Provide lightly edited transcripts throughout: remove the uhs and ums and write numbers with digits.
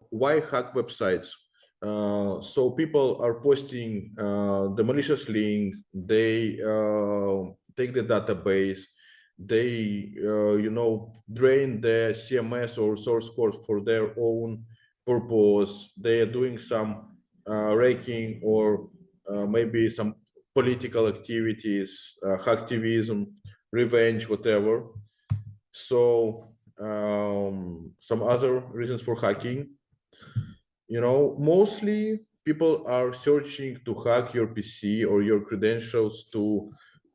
Why hack websites? So people are posting the malicious link, they take the database, they drain the CMS or source code for their own purpose. They are doing some raking or maybe some political activities, hacktivism, revenge, whatever. So some other reasons for hacking, mostly people are searching to hack your PC or your credentials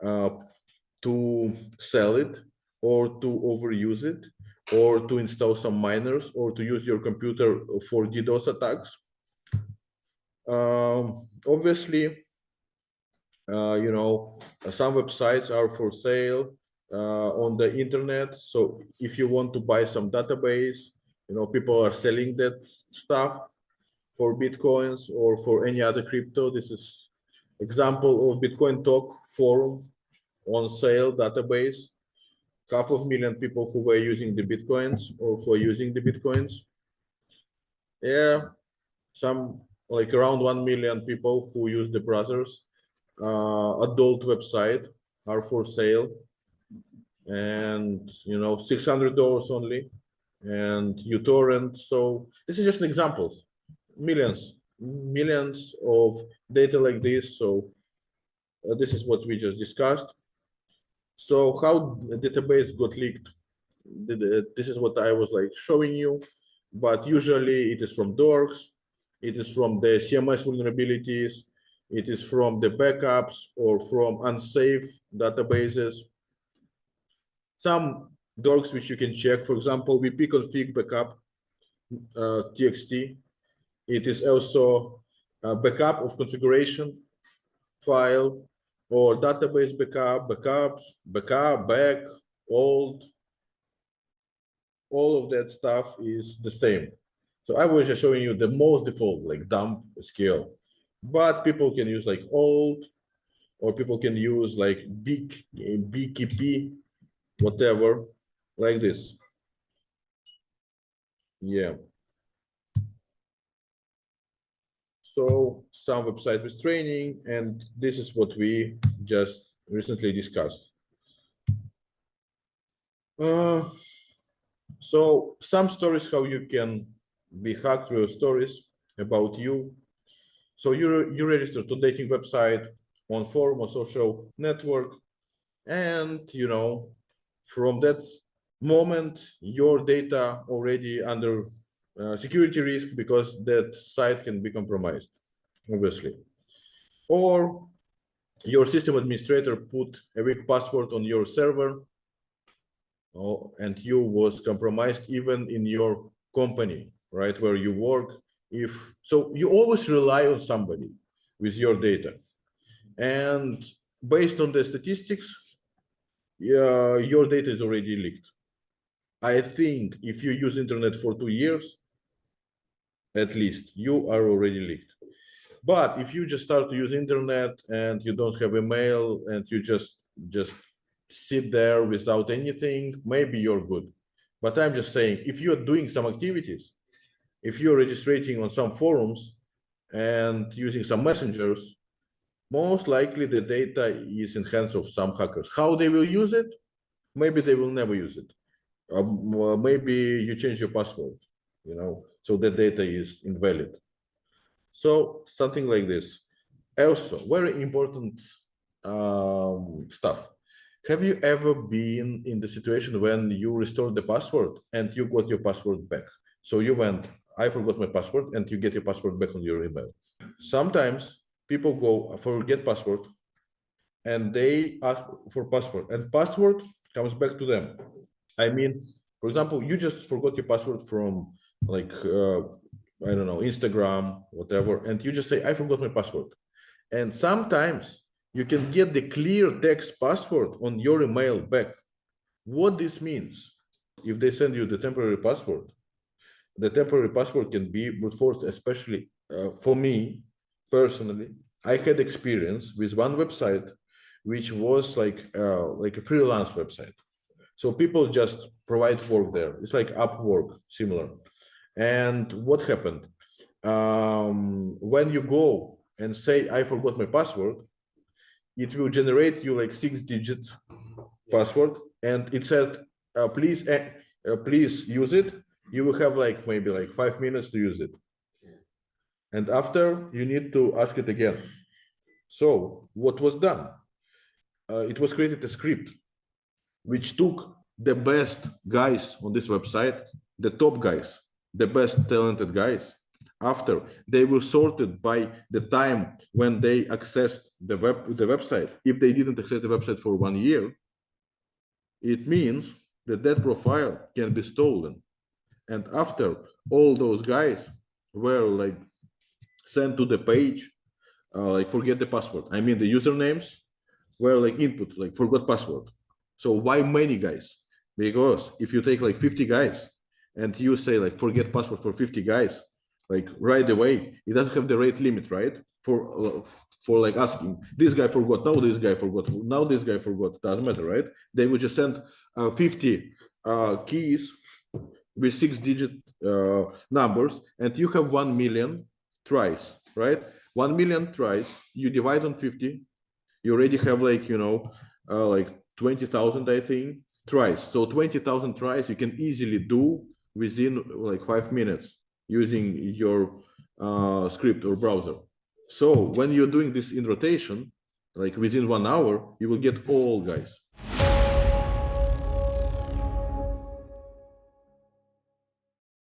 uh, to sell it or to overuse it or to install some miners or to use your computer for DDoS attacks. Obviously, some websites are for sale on the internet. So if you want to buy some database, people are selling that stuff for Bitcoins or for any other crypto. This is example of Bitcoin Talk forum on sale database. 500,000 people who were using the Bitcoins or who are using the Bitcoins. Yeah, some like around 1 million people who use the browsers. Adult website are for sale, and $600 only, and uTorrent. So this is just an examples. Millions of data like this. So this is what we just discussed. So how the database got leaked? This is what I was like showing you, but usually it is from dorks, it is from the CMS vulnerabilities, it is from the backups or from unsafe databases. Some dorks which you can check, for example, wp-config backup txt. It is also a backup of configuration file or database backup, back, old. All of that stuff is the same. So I was just showing you the most default, like dump SQL. But people can use like old, or people can use like BKP, whatever, like this. Yeah. So some website with training, and this is what we just recently discussed. So some stories how you can be hacked through stories about you. So you register to dating website, on forum or social network, and from that moment your data already under security risk because that site can be compromised, obviously. Or your system administrator put a weak password on your server, and you was compromised even in your company, right, where you work. If so, you always rely on somebody with your data, and based on the statistics, your data is already leaked. I think if you use internet for 2 years, at least you are already leaked. But if you just start to use internet and you don't have email and you just sit there without anything, maybe you're good. But I'm just saying, if you're doing some activities, if you're registering on some forums and using some messengers, most likely the data is in hands of some hackers. How they will use it? Maybe they will never use it. Maybe you change your password, so the data is invalid. So something like this. Also, very important stuff. Have you ever been in the situation when you restored the password and you got your password back? So you went, I forgot my password, and you get your password back on your email. Sometimes people go forget password and they ask for password, and password comes back to them. I mean, for example, you just forgot your password from like I don't know, Instagram, whatever, and you just say, I forgot my password. And sometimes you can get the clear text password on your email back. What this means, if they send you the temporary password can be brute force, especially for me personally. I had experience with one website which was like a freelance website. So people just provide work there. It's like Upwork, similar. And what happened? When you go and say, I forgot my password, it will generate you like 6 digits password. And it said, please use it. You will have like maybe like 5 minutes to use it. And after, you need to ask it again. So what was done? It was created a script which took the best guys on this website, the top guys, the best talented guys. After, they were sorted by the time when they accessed the website. If they didn't access the website for 1 year, it means that that profile can be stolen. And after, all those guys were like sent to the page, like forget the password. I mean, the usernames were like input, like forgot password. So why many guys? Because if you take like 50 guys and you say like forget password for 50 guys, like right away, it doesn't have the rate limit, right? For like asking, this guy forgot, now this guy forgot, now this guy forgot, doesn't matter, right? They would just send 50 keys with 6-digit numbers, and you have 1 million tries, right? 1 million tries, you divide on 50, you already have like, like 20,000, I think, tries. So 20,000 tries you can easily do within like 5 minutes using your script or browser. So when you're doing this in rotation, like within 1 hour, you will get all guys.